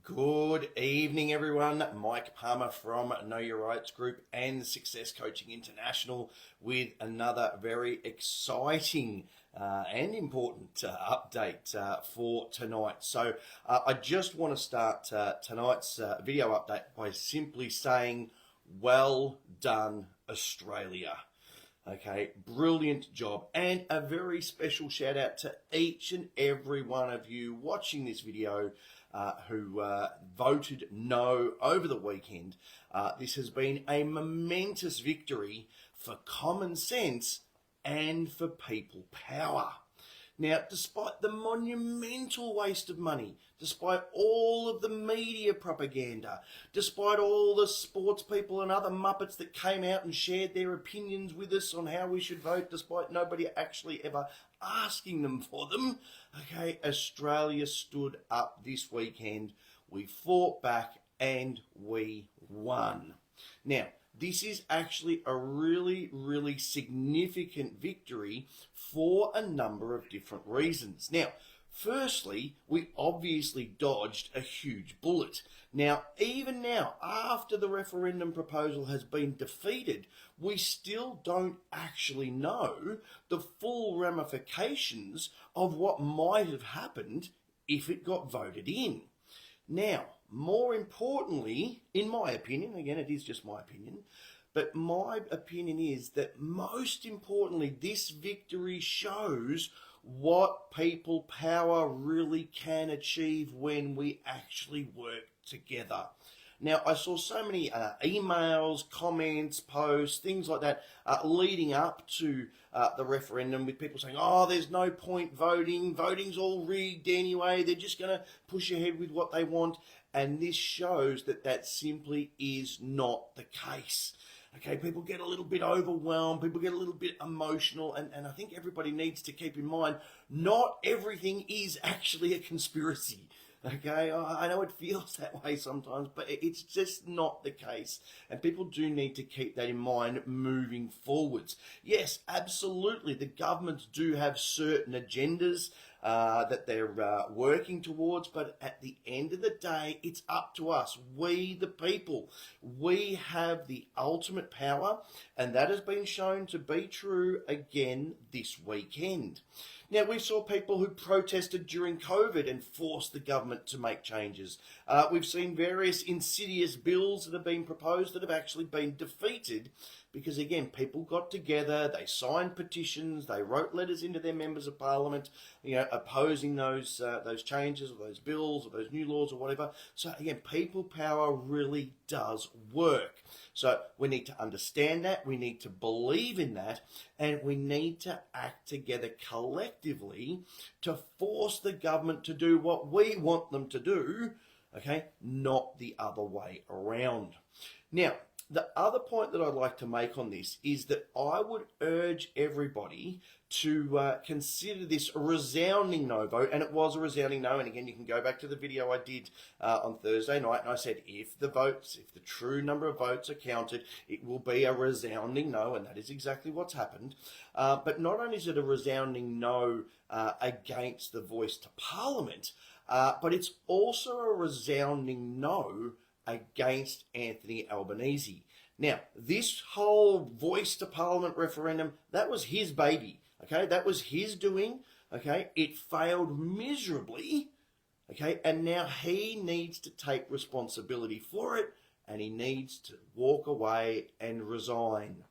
Good evening, everyone. Mike Palmer from Know Your Rights Group and Success Coaching International with another very exciting and important update for tonight. So I just want to start tonight's video update by simply saying, well done, Australia. Okay, brilliant job, and a very special shout out to each and every one of you watching this video who voted no over the weekend. This has been a momentous victory for common sense and for people power. Now, despite the monumental waste of money, despite all of the media propaganda, despite all the sports people and other muppets that came out and shared their opinions with us on how we should vote, despite nobody actually ever asking them for them, okay, Australia stood up this weekend. We fought back and we won. Now, this is actually a really significant victory for a number of different reasons. Now, firstly, we obviously dodged a huge bullet. Now, even now, after the referendum proposal has been defeated, we still don't actually know the full ramifications of what might have happened if it got voted in. Now, more importantly, in my opinion, again, it is just my opinion, but my opinion is that most importantly, this victory shows what people power really can achieve when we actually work together. Now, I saw so many emails, comments, posts, things like that leading up to the referendum with people saying, oh, there's no point voting, voting's all rigged anyway, they're just going to push ahead with what they want. And this shows that that simply is not the case. Okay, people get a little bit overwhelmed, people get a little bit emotional, and I think everybody needs to keep in mind, not everything is actually a conspiracy. Okay, I know it feels that way sometimes, but it's just not the case. And people do need to keep that in mind moving forwards. Yes, absolutely, the governments do have certain agendas that they're working towards, but at the end of the day, it's up to us, we the people. We have the ultimate power, and that has been shown to be true again this weekend. Now, we saw people who protested during COVID and forced the government to make changes. We've seen various insidious bills that have been proposed that have actually been defeated because, again, people got together, they signed petitions, they wrote letters into their members of parliament, opposing those changes or those bills or those new laws or whatever. So, again, people power really does work. So we need to understand that, we need to believe in that, and we need to act together collectively to force the government to do what we want them to do, okay, not the other way around. Now, the other point that I'd like to make on this is that I would urge everybody to consider this a resounding no vote, and it was a resounding no, and again, you can go back to the video I did on Thursday night, and I said if the true number of votes are counted, it will be a resounding no, and that is exactly what's happened. But not only is it a resounding no against the voice to Parliament, but it's also a resounding no against Anthony Albanese. Now, this whole voice to Parliament referendum, that was his baby, okay? That was his doing, okay? It failed miserably, okay? And now he needs to take responsibility for it, and he needs to walk away and resign.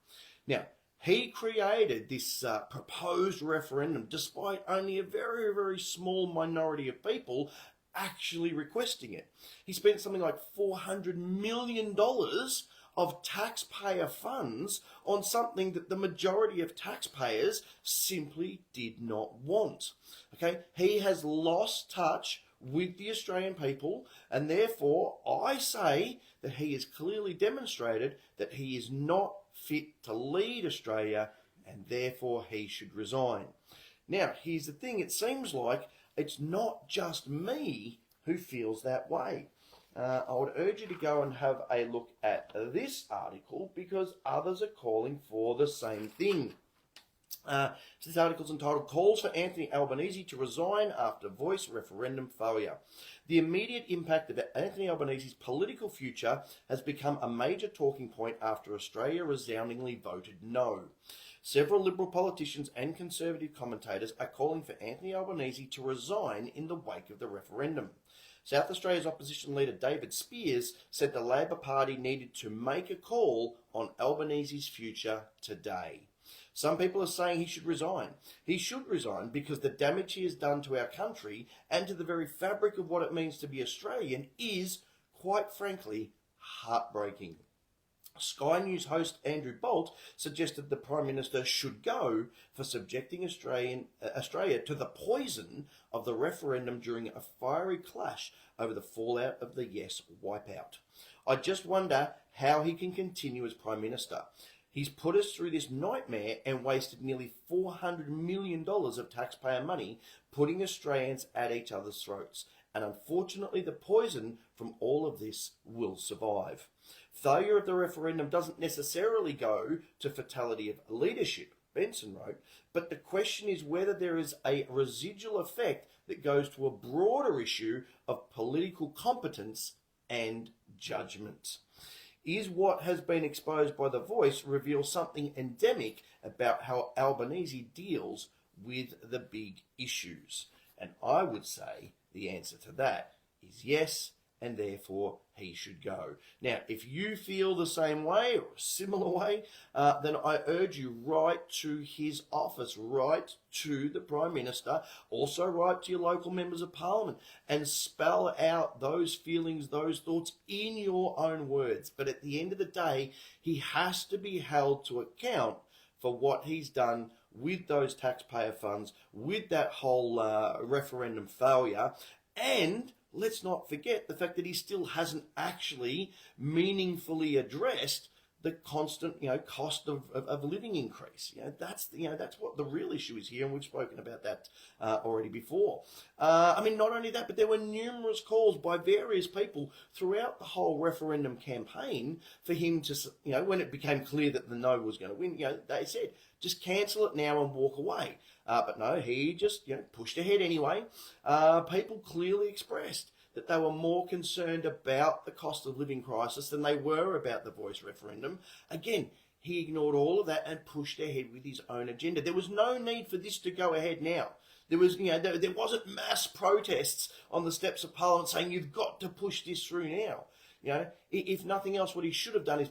Now, he created this proposed referendum despite only a very small minority of people actually requesting it. He spent something like $400 million of taxpayer funds on something that the majority of taxpayers simply did not want. Okay, he has lost touch with the Australian people, and therefore I say that he has clearly demonstrated that he is not fit to lead Australia, and therefore he should resign. Now, here's the thing, it seems like it's not just me who feels that way. I would urge you to go and have a look at this article because others are calling for the same thing. So this article is entitled Calls for Anthony Albanese to Resign After Voice Referendum Failure. The immediate impact of Anthony Albanese's political future has become a major talking point after Australia resoundingly voted no. Several Liberal politicians and Conservative commentators are calling for Anthony Albanese to resign in the wake of the referendum. South Australia's opposition leader David Spears said the Labor Party needed to make a call on Albanese's future today. Some people are saying he should resign. He should resign because the damage he has done to our country and to the very fabric of what it means to be Australian is, quite frankly, heartbreaking. Sky News host Andrew Bolt suggested the Prime Minister should go for subjecting Australia to the poison of the referendum during a fiery clash over the fallout of the Yes wipeout. I just wonder how he can continue as Prime Minister. He's put us through this nightmare and wasted nearly $400 million of taxpayer money putting Australians at each other's throats. And unfortunately, the poison from all of this will survive. Failure of the referendum doesn't necessarily go to fatality of leadership, Benson wrote, but the question is whether there is a residual effect that goes to a broader issue of political competence and judgment. Is what has been exposed by The Voice reveal something endemic about how Albanese deals with the big issues? And I would say the answer to that is yes, and therefore he should go. Now, if you feel the same way or a similar way, then I urge you, write to his office, write to the Prime Minister, also write to your local members of Parliament and spell out those feelings, those thoughts in your own words. But at the end of the day, he has to be held to account for what he's done with those taxpayer funds, with that whole referendum failure, and let's not forget the fact that he still hasn't actually meaningfully addressed the constant, cost of living increase. That's what the real issue is here, and we've spoken about that already before. Not only that, but there were numerous calls by various people throughout the whole referendum campaign for him to, when it became clear that the no was going to win, they said, just cancel it now and walk away. But no, he just, pushed ahead anyway. People clearly expressed that they were more concerned about the cost of living crisis than they were about the Voice referendum. Again, he ignored all of that and pushed ahead with his own agenda. There was no need for this to go ahead now. There was, there wasn't mass protests on the steps of Parliament saying you've got to push this through now. If nothing else, what he should have done is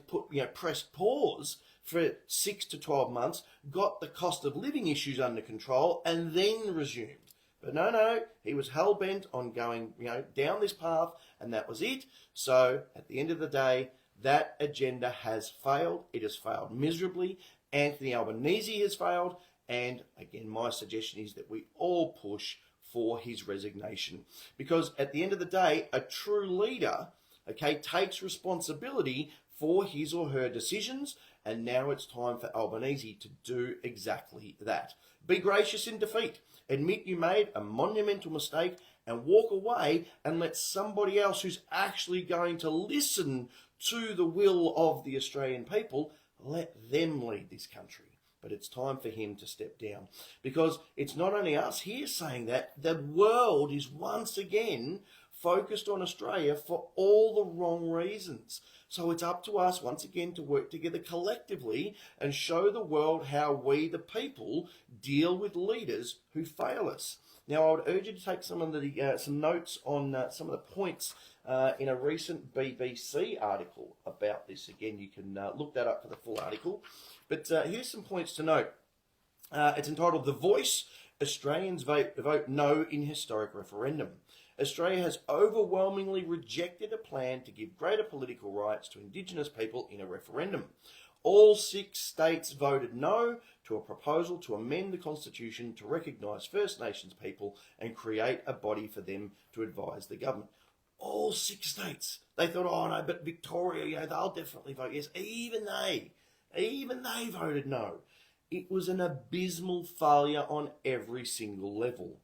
press pause for 6 to 12 months, got the cost of living issues under control, and then resumed. But no, he was hell-bent on going, down this path, and that was it. So, at the end of the day, that agenda has failed. It has failed miserably. Anthony Albanese has failed. And, again, my suggestion is that we all push for his resignation. Because, at the end of the day, a true leader, takes responsibility for his or her decisions, and now it's time for Albanese to do exactly that. Be gracious in defeat. Admit you made a monumental mistake and walk away and let somebody else who's actually going to listen to the will of the Australian people, let them lead this country. But it's time for him to step down. Because it's not only us here saying that, the world is once again focused on Australia for all the wrong reasons. So it's up to us once again to work together collectively and show the world how we, the people, deal with leaders who fail us. Now, I would urge you to take some notes on some of the points in a recent BBC article about this. Again, you can look that up for the full article. But here's some points to note. It's entitled The Voice, Australians vote no in historic referendum. Australia has overwhelmingly rejected a plan to give greater political rights to Indigenous people in a referendum. All 6 states voted no to a proposal to amend the Constitution to recognise First Nations people and create a body for them to advise the government. All 6 states. They thought, oh no, but Victoria, they'll definitely vote yes. Even they voted no. It was an abysmal failure on every single level.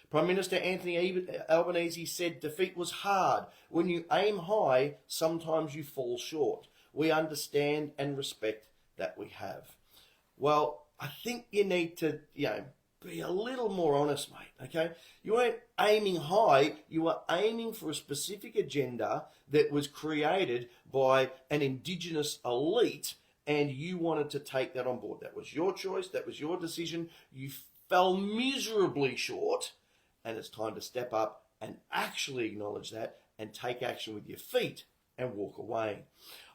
Prime Minister Anthony Albanese said defeat was hard. When you aim high, sometimes you fall short. We understand and respect that we have. Well, I think you need to, be a little more honest, mate, okay? You weren't aiming high, you were aiming for a specific agenda that was created by an Indigenous elite, and you wanted to take that on board. That was your choice, that was your decision. You fell miserably short, and it's time to step up and actually acknowledge that and take action with your feet and walk away.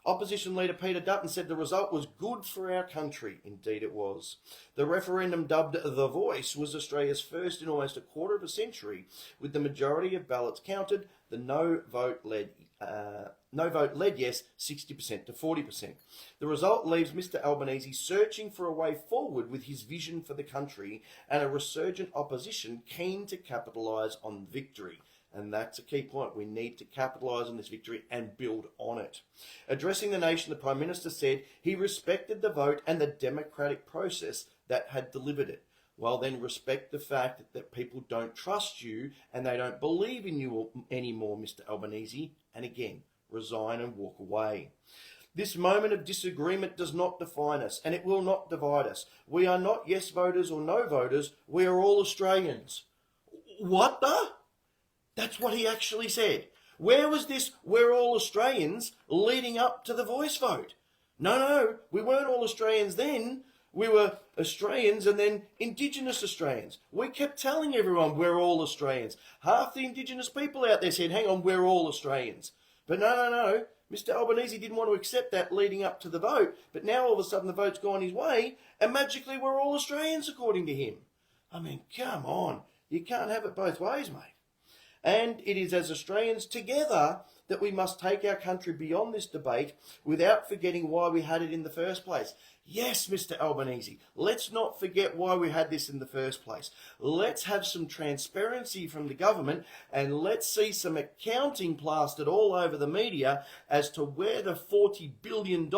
Opposition leader Peter Dutton said the result was good for our country. Indeed it was. The referendum, dubbed The Voice, was Australia's first in almost a quarter of a century, with the majority of ballots counted. The no vote led yes 60% to 40%. The result leaves Mr Albanese searching for a way forward with his vision for the country, and a resurgent opposition keen to capitalise on victory. And that's a key point. We need to capitalise on this victory and build on it. Addressing the nation, the Prime Minister said he respected the vote and the democratic process that had delivered it. Well, then respect the fact that people don't trust you and they don't believe in you anymore, Mr Albanese. And again, resign and walk away. This moment of disagreement does not define us, and it will not divide us. We are not yes voters or no voters. We are all Australians. What the? That's what he actually said. Where was this "we're all Australians" leading up to the Voice vote? No, we weren't all Australians then. We were Australians and then Indigenous Australians. We kept telling everyone we're all Australians. Half the Indigenous people out there said, hang on, we're all Australians. But no. Mr Albanese didn't want to accept that leading up to the vote. But now all of a sudden the vote's gone his way and magically we're all Australians according to him. I mean, come on. You can't have it both ways, mate. And it is as Australians together that we must take our country beyond this debate without forgetting why we had it in the first place. Yes, Mr Albanese, let's not forget why we had this in the first place. Let's have some transparency from the government and let's see some accounting plastered all over the media as to where the $40 billion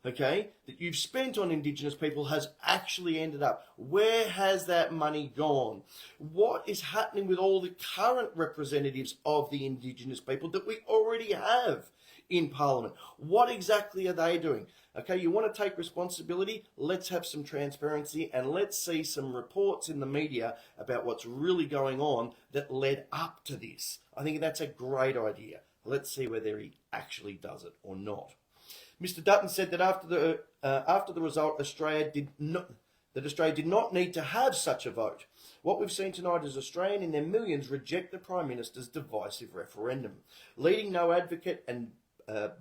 that you've spent on Indigenous people has actually ended up. Where has that money gone? What is happening with all the current representatives of the Indigenous people that we already have in Parliament? What exactly are they doing? Okay, you want to take responsibility? Let's have some transparency and let's see some reports in the media about what's really going on that led up to this. I think that's a great idea. Let's see whether he actually does it or not. Mr Dutton said that after the result, Australia did not need to have such a vote. What we've seen tonight is Australians in their millions reject the Prime Minister's divisive referendum. Leading No advocate and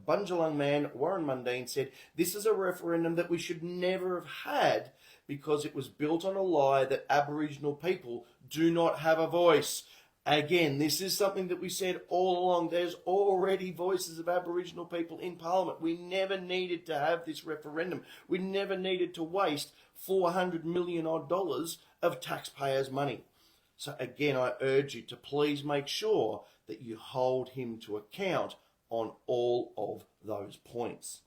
Bundjalung man Warren Mundine said this is a referendum that we should never have had because it was built on a lie that Aboriginal people do not have a voice. Again, this is something that we said all along. There's already voices of Aboriginal people in Parliament. We never needed to have this referendum. We never needed to waste $400 million odd of taxpayers' money. So again, I urge you to please make sure that you hold him to account on all of those points.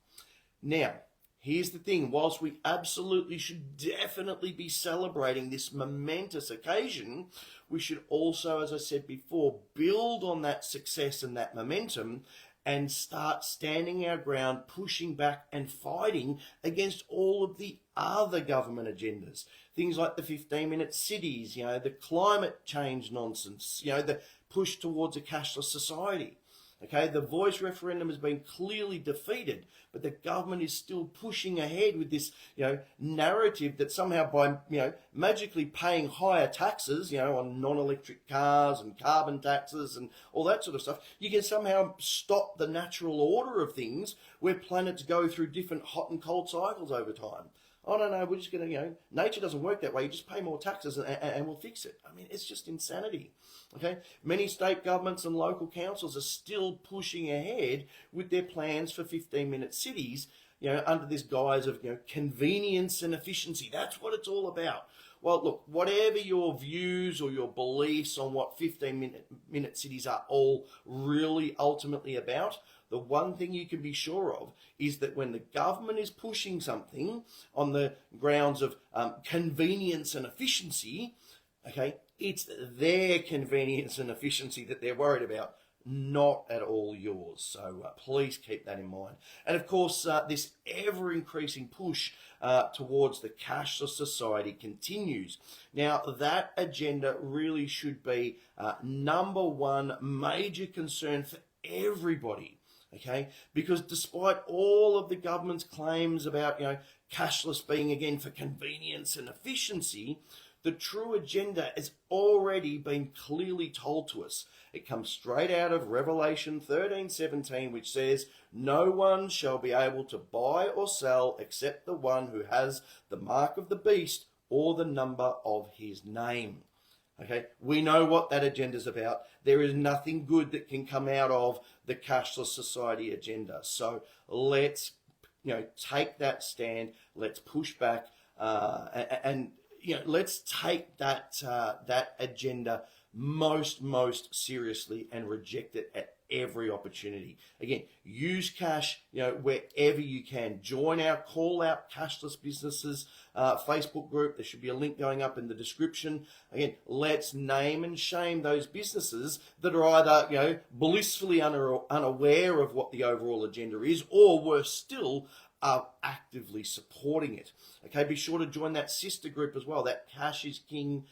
Now, here's the thing. Whilst we absolutely should definitely be celebrating this momentous occasion, we should also, as I said before, build on that success and that momentum and start standing our ground, pushing back and fighting against all of the other government agendas. Things like the 15-minute cities, the climate change nonsense, the push towards a cashless society. Okay, the Voice referendum has been clearly defeated, but the government is still pushing ahead with this, narrative that somehow by, magically paying higher taxes, on non-electric cars and carbon taxes and all that sort of stuff, you can somehow stop the natural order of things where planets go through different hot and cold cycles over time. Oh, no, we're just going to, nature doesn't work that way. You just pay more taxes and we'll fix it. I mean, it's just insanity. Okay, many state governments and local councils are still pushing ahead with their plans for 15-minute cities, under this guise of, convenience and efficiency. That's what it's all about. Well, look, whatever your views or your beliefs on what 15-minute cities are all really ultimately about, the one thing you can be sure of is that when the government is pushing something on the grounds of convenience and efficiency, okay, it's their convenience and efficiency that they're worried about, not at all yours. So please keep that in mind. And of course, this ever-increasing push towards the cashless society continues. Now, that agenda really should be number one major concern for everybody. Okay, because despite all of the government's claims about, cashless being again for convenience and efficiency, the true agenda has already been clearly told to us. It comes straight out of Revelation 13:17, which says, "No one shall be able to buy or sell except the one who has the mark of the beast or the number of his name." Okay, we know what that agenda is about. There is nothing good that can come out of the cashless society agenda. So let's, take that stand. Let's push back, and let's take that agenda most seriously and reject it at every opportunity. Again, use cash, wherever you can. Join our Call Out Cashless Businesses Facebook group. There should be a link going up in the description. Again, let's name and shame those businesses that are either, blissfully unaware of what the overall agenda is, or worse still, are actively supporting it. Okay, be sure to join that sister group as well, that Cash is King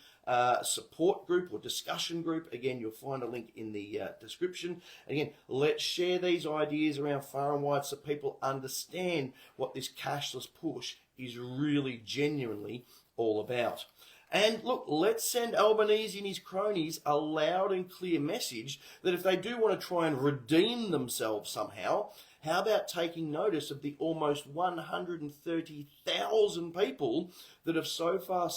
support group or discussion group. Again, you'll find a link in the description. Again, let's share these ideas around far and wide so people understand what this cashless push is really genuinely all about. And look, let's send Albanese and his cronies a loud and clear message that if they do want to try and redeem themselves somehow, how about taking notice of the almost 130,000 people that have so far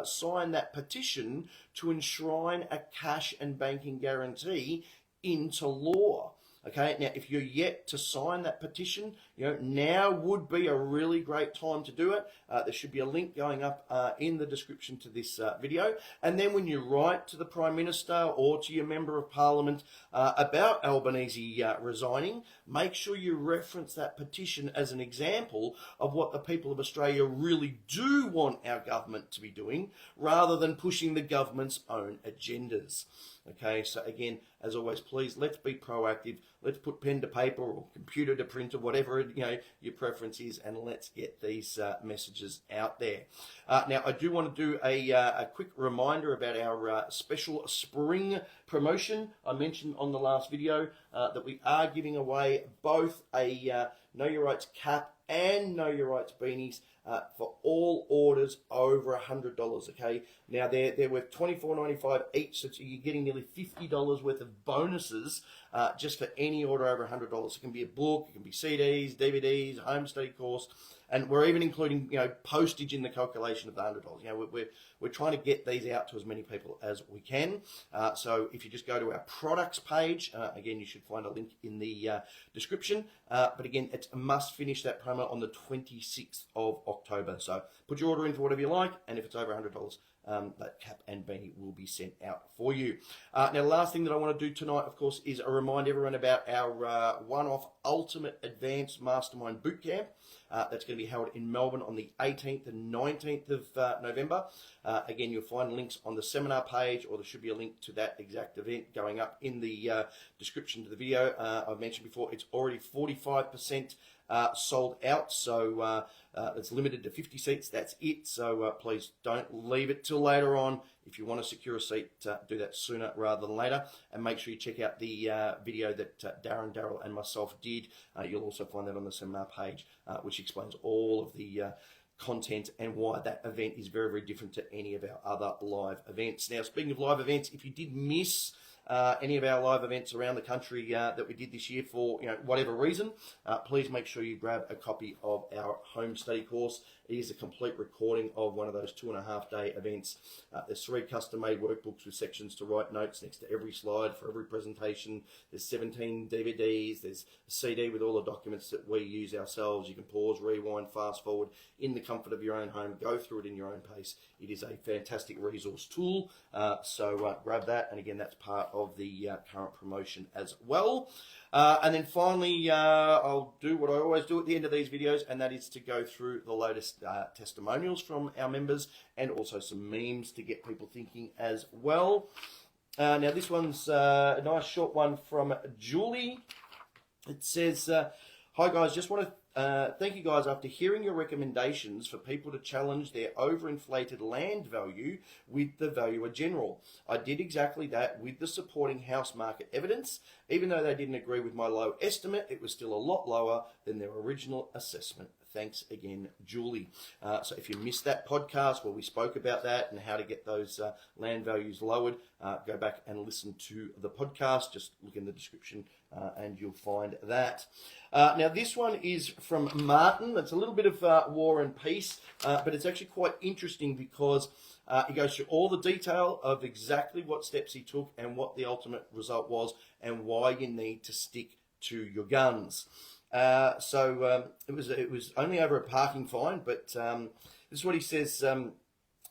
signed that petition to enshrine a cash and banking guarantee into law? Okay, now if you're yet to sign that petition, now would be a really great time to do it. There should be a link going up in the description to this video. And then when you write to the Prime Minister or to your Member of Parliament about Albanese resigning, make sure you reference that petition as an example of what the people of Australia really do want our government to be doing, rather than pushing the government's own agendas. Okay, so again, as always, please, let's be proactive. Let's put pen to paper or computer to print or whatever your preference is, and let's get these messages out there. Now, I do want to do a quick reminder about our special spring promotion. I mentioned on the last video that we are giving away both a Know Your Rights cap and Know Your Rights beanies for all orders over $100. Okay, now they're worth $24.95 each, so you're getting nearly $50 worth of bonuses just for any order over $100. It can be a book, it can be CDs, DVDs, home study course, and we're even including postage in the calculation of the $100. We're trying to get these out to as many people as we can. So if you just go to our products page, again, you should find a link in the description. But again, it's a must finish that promo on the 26th of October. So put your order in for whatever you like, and if it's over $100, that cap and beanie will be sent out for you. Now, the last thing that I want to do tonight, of course, is remind everyone about our one-off Ultimate Advanced Mastermind Bootcamp. That's going to be held in Melbourne on the 18th and 19th of November. Again, you'll find links on the seminar page, or there should be a link to that exact event going up in the description to the video. I've mentioned before, it's already 45% sold out, so it's limited to 50 seats. That's it. So please don't leave it till later on. If you want to secure a seat, do that sooner rather than later. And make sure you check out the video that Darren, Daryl and myself did. You'll also find that on the seminar page, which explains all of the content and why that event is very different to any of our other live events. Now, speaking of live events, if you did miss any of our live events around the country that we did this year for whatever reason, please make sure you grab a copy of our home study course. It is a complete recording of one of those 2.5-day events. There's 3 custom-made workbooks with sections to write notes next to every slide for every presentation. There's 17 DVDs. There's a CD with all the documents that we use ourselves. You can pause, rewind, fast forward in the comfort of your own home. Go through it in your own pace. It is a fantastic resource tool. So grab that. And again, that's part of the current promotion as well. And then finally, I'll do what I always do at the end of these videos, and that is to go through the latest testimonials from our members and also some memes to get people thinking as well. Now this one's a nice short one from Julie. It says, hi guys, just want to thank you guys. After hearing your recommendations for people to challenge their overinflated land value with the valuer general, I did exactly that with the supporting house market evidence. Even though they didn't agree with my low estimate, it was still a lot lower than their original assessment. Thanks again, Julie. So if you missed that podcast where we spoke about that and how to get those land values lowered, go back and listen to the podcast. Just look in the description and you'll find that. Now, this one is from Martin. It's a little bit of War and Peace, but it's actually quite interesting because he goes through all the detail of exactly what steps he took and what the ultimate result was and why you need to stick to your guns. It was only over a parking fine, but this is what he says.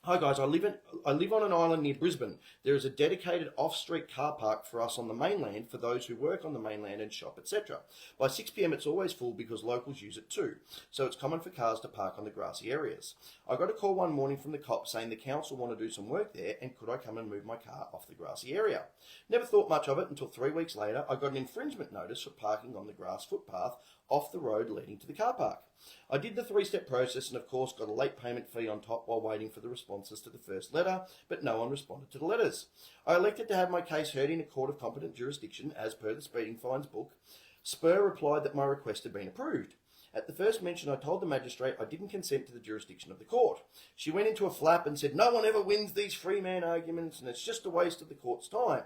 Hi guys, I live on an island near Brisbane. There is a dedicated off-street car park for us on the mainland for those who work on the mainland and shop, etc. By 6 p.m. it's always full because locals use it too, so it's common for cars to park on the grassy areas. I got a call one morning from the cops saying the council want to do some work there and could I come and move my car off the grassy area. Never thought much of it until 3 weeks later I got an infringement notice for parking on the grass footpath off the road leading to the car park. I did the 3-step process and of course got a late payment fee on top while waiting for the responses to the first letter, but no one responded to the letters. I elected to have my case heard in a court of competent jurisdiction as per the speeding fines book. Spur replied that my request had been approved. At the first mention I told the magistrate I didn't consent to the jurisdiction of the court. She went into a flap and said no one ever wins these free man arguments and it's just a waste of the court's time.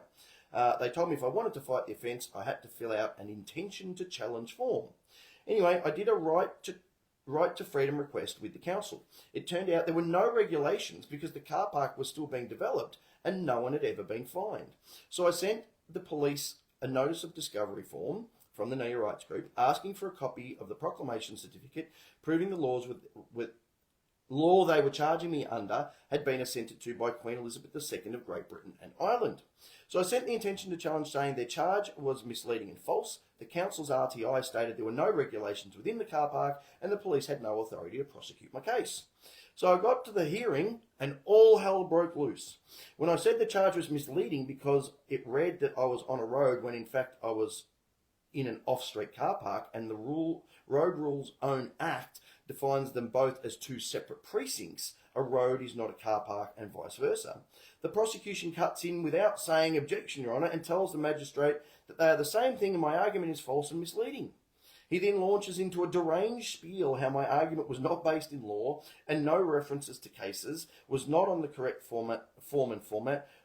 They told me if I wanted to fight the offence I had to fill out an intention to challenge form. Anyway, I did a right to freedom request with the council. It turned out there were no regulations because the car park was still being developed and no one had ever been fined. So I sent the police a notice of discovery form from the Know Your Rights group asking for a copy of the proclamation certificate proving the laws with law they were charging me under had been assented to by Queen Elizabeth II of Great Britain and Ireland. So I sent the intention to challenge saying their charge was misleading and false. The council's RTI stated there were no regulations within the car park and the police had no authority to prosecute my case. So I got to the hearing and all hell broke loose. When I said the charge was misleading because it read that I was on a road when in fact I was in an off-street car park and the Road Rules Own Act defines them both as two separate precincts. A road is not a car park and vice versa. The prosecution cuts in without saying objection, Your Honour, and tells the magistrate that they are the same thing and my argument is false and misleading. He then launches into a deranged spiel how my argument was not based in law and no references to cases, was not on the correct form,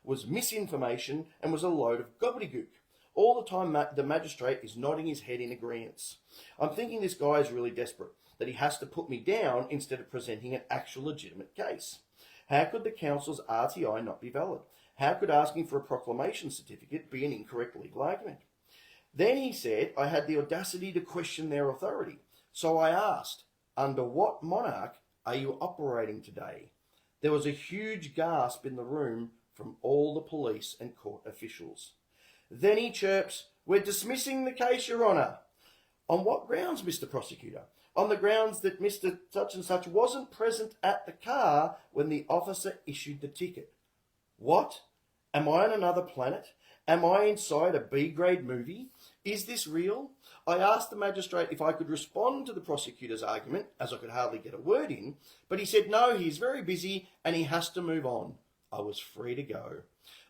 was misinformation and was a load of gobbledygook. All the time the magistrate is nodding his head in agreement. I'm thinking this guy is really desperate, that he has to put me down instead of presenting an actual legitimate case. How could the council's RTI not be valid? How could asking for a proclamation certificate be an incorrect legal argument? Then he said I had the audacity to question their authority. So I asked, under what monarch are you operating today? There was a huge gasp in the room from all the police and court officials. Then he chirps, we're dismissing the case, Your Honour. On what grounds, Mr. Prosecutor? On the grounds that Mr. Such and Such wasn't present at the car when the officer issued the ticket. What? Am I on another planet? Am I inside a B-grade movie? Is this real? I asked the magistrate if I could respond to the prosecutor's argument, as I could hardly get a word in, but he said no, he's very busy and he has to move on. I was free to go.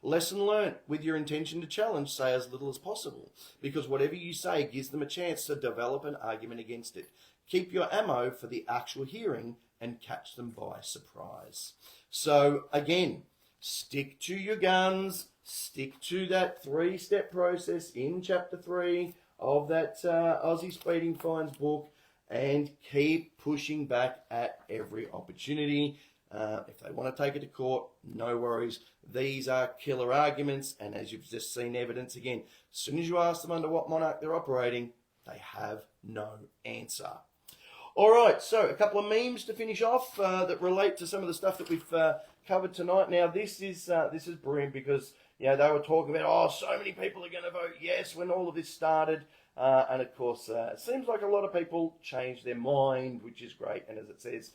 Lesson learnt, with your intention to challenge, say as little as possible, because whatever you say gives them a chance to develop an argument against it. Keep your ammo for the actual hearing and catch them by surprise. So again, stick to your guns, stick to that 3-step process in Chapter 3 of that Aussie Speeding Fines book and keep pushing back at every opportunity. If they want to take it to court, no worries. These are killer arguments, and as you've just seen evidence again, as soon as you ask them under what monarch they're operating, they have no answer. All right, so a couple of memes to finish off that relate to some of the stuff that we've covered tonight. Now, this is brilliant because they were talking about, so many people are going to vote yes when all of this started. And of course, it seems like a lot of people change their mind, which is great. And as it says,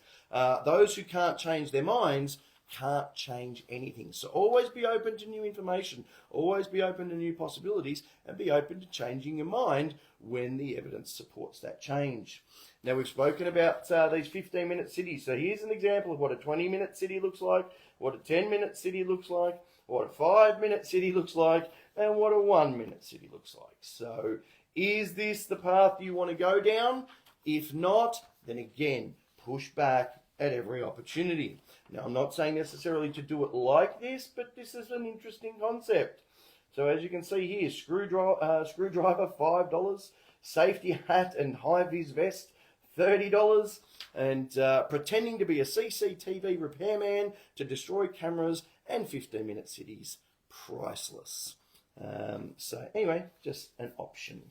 those who can't change their minds can't change anything. So always be open to new information, always be open to new possibilities, and be open to changing your mind when the evidence supports that change. Now, we've spoken about these 15-minute cities. So here's an example of what a 20-minute city looks like, what a 10-minute city looks like, what a 5-minute city looks like, and what a 1-minute city looks like. So is this the path you want to go down? If not, then again, push back at every opportunity. Now, I'm not saying necessarily to do it like this, but this is an interesting concept. So as you can see here, screwdriver $5, safety hat and high-vis vest $30, and pretending to be a CCTV repairman to destroy cameras and 15-minute cities, priceless. So anyway, just an option.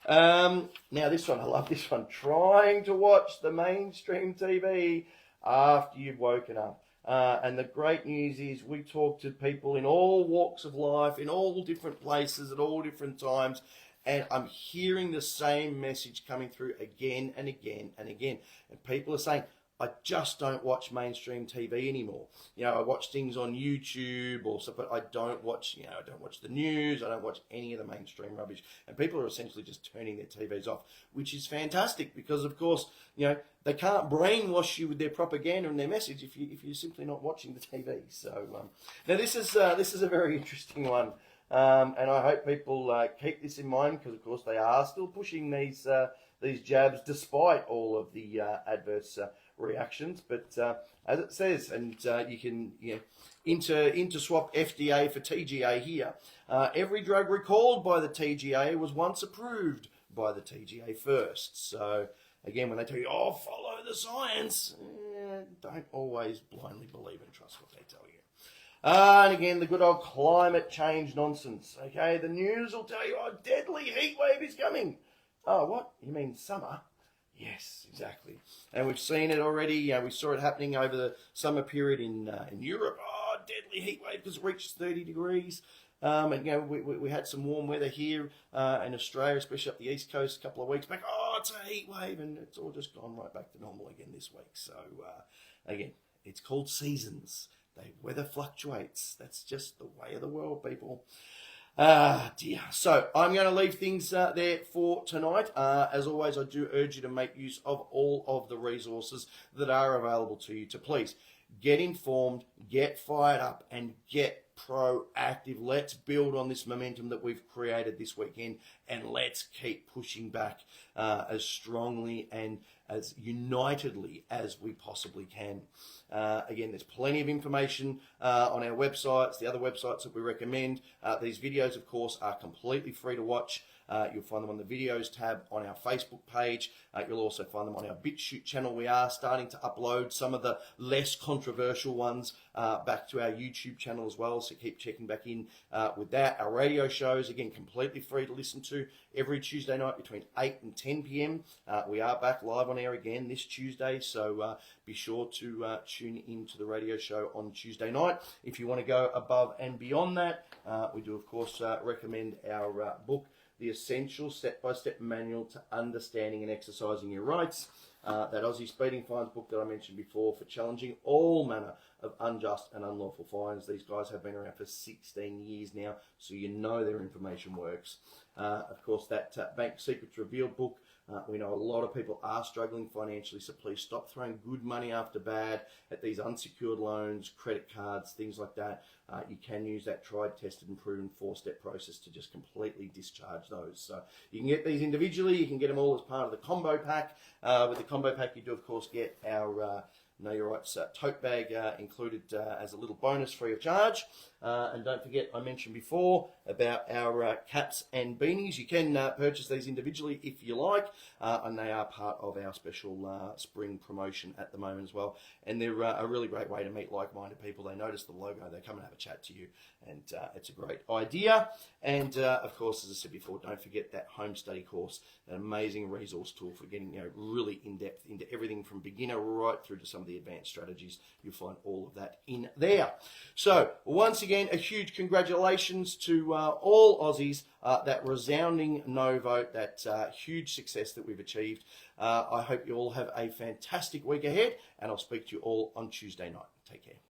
Now this one, I love this one. Trying to watch the mainstream TV after you've woken up. And the great news is we talk to people in all walks of life, in all different places, at all different times, and I'm hearing the same message coming through again and again and again. And people are saying, I just don't watch mainstream TV anymore. You know, I watch things on YouTube or stuff, but I don't watch, I don't watch the news. I don't watch any of the mainstream rubbish. And people are essentially just turning their TVs off, which is fantastic because, of course, they can't brainwash you with their propaganda and their message if you're simply not watching the TV. So now this is a very interesting one. And I hope people keep this in mind because, of course, they are still pushing these jabs despite all of the adverse reactions. But as it says, and you can interswap FDA for TGA here, every drug recalled by the TGA was once approved by the TGA first. So again, when they tell you, follow the science, don't always blindly believe and trust what they tell you. And again, the good old climate change nonsense. Okay, the news will tell you, deadly heat wave is coming. Oh, what? You mean summer? Yes, exactly. And we've seen it already. We saw it happening over the summer period in Europe. Deadly heat wave because it reached 30 degrees. And we had some warm weather here in Australia, especially up the east coast a couple of weeks back. It's a heat wave, and it's all just gone right back to normal again this week. So again, it's called seasons. Weather fluctuates. That's just the way of the world, people. Dear. So I'm going to leave things there for tonight. As always, I do urge you to make use of all of the resources that are available to you to please get informed, get fired up, and get proactive. Let's build on this momentum that we've created this weekend, and let's keep pushing back as strongly and as unitedly as we possibly can. Again, there's plenty of information on our websites, the other websites that we recommend. These videos, of course, are completely free to watch. You'll find them on the videos tab on our Facebook page. You'll also find them on our BitChute channel. We are starting to upload some of the less controversial ones back to our YouTube channel as well, so keep checking back in with that. Our radio shows, again, completely free to listen to every Tuesday night between 8 and 10 p.m. We are back live on air again this Tuesday, so be sure to tune into the radio show on Tuesday night. If you want to go above and beyond that, we do, of course, recommend our book, The Essential Step-by-Step Manual to Understanding and Exercising Your Rights. That Aussie speeding fines book that I mentioned before for challenging all manner of unjust and unlawful fines. These guys have been around for 16 years now, so you know their information works. Of course, that Bank Secrets Revealed book. We know a lot of people are struggling financially, so please stop throwing good money after bad at these unsecured loans, credit cards, things like that. You can use that tried, tested, and proven 4-step process to just completely discharge those. So you can get these individually. You can get them all as part of the combo pack. With the combo pack, you do, of course, get our Know Your Rights tote bag included as a little bonus free of charge. And don't forget, I mentioned before about our caps and beanies. You can purchase these individually if you like, and they are part of our special spring promotion at the moment as well. And they're a really great way to meet like-minded people. They notice the logo, they come and have a chat to you, and it's a great idea. And of course, as I said before, don't forget that home study course, an amazing resource tool for getting really in-depth into everything from beginner right through to some of the advanced strategies. You'll find all of that in there. So once again, a huge congratulations to all Aussies, that resounding no vote, that huge success that we've achieved. I hope you all have a fantastic week ahead, and I'll speak to you all on Tuesday night. Take care.